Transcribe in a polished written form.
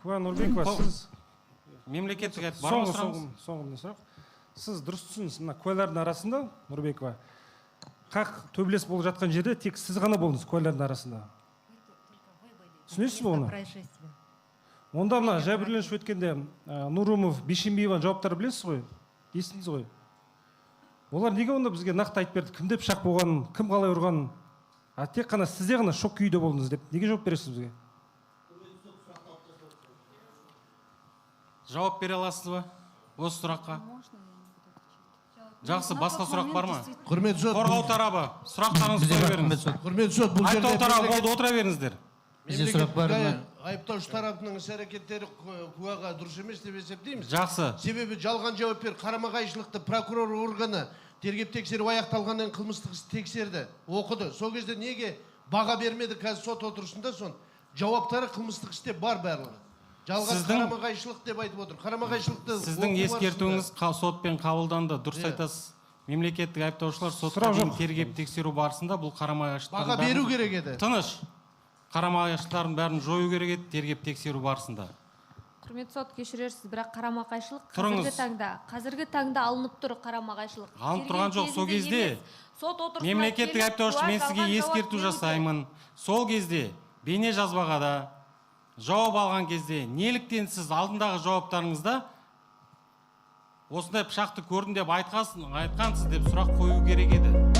Куа Нұрбекова, сіз мемлекеттік айтып бар ма сұрағыңыз? соңғы сұрақ. Сіз дұрыс түсініңіз, мына куәлардың арасында, Нұрбекова, қақ төбелес болып жатқан жерде тек сіз ғана болдыңыз куәлардың арасында. Түсінесіз бе оны? Онда мына жәбірленуші өткенде Нұрымов, Бишимбиеваның жауаптары білесіз ғой? Естідіңіз ғой? Олар неге онда бізге нақты айтып берді? Кімде пышақ болғанын, кім қалай ұрғанын? Тек қана сізде ғана шок күйде болдыңыз деп. Неге жауап бересіз бізге? Жауап бере аласыз ба осы сұраққа? Жақсы, басқа сұрақ бар ма? Құрметті сот, Қорғау тарабы, сұрақтарыңызды қоя беріңіз. құрметті сот, бұл Айыптау жерде тарабы болды, отыра беріңіздер. Бізде сұрақ бар ма? айыптаушы тарапының іс-әрекеттері куәға дұрыс емес деп есептейміз. Жақсы. Себебі жалған жауап беріп, қарама-қайшылықты прокурор органы тергеп тексеріп аяқталғаннан қылмыстық істі тексерді, оқыды. Сол кезде неге баға бермеді қазір сот отырысында сон? Жауаптары қылмыстық істе бар барлығы. Жалған қарама-қайшылық деп айтып отыр. Қарама-қайшылықты Сіздің ескертуіңіз сотпен қабылданды. Дұрыс айтасыз. Мемлекеттік айыптаушылар сотқа дейін тергеп тексеру барысында бұл қарама-қайшылықтардың баға беру керек еді. Тыныш. Қарама-қайшылықтардың бәрін жою керек еді тергеп тексеру барысында. Құрметті сот, кешірерсіз, бірақ қарама-қайшылық Тұрыңыз. қазіргі таңда алынып тұр қарама-қайшылық. Алынып тұрған жоқ, сол кезде мемлекеттік айыптаушы, мен сізге ескерту жасаймын. Сол кезде бейне жазбаға да жауап алған кезде неліктен сіз алдындағы жауаптарыңызда осындай пышақты көрдім деп айтқансыз деп сұрақ қою керек еді.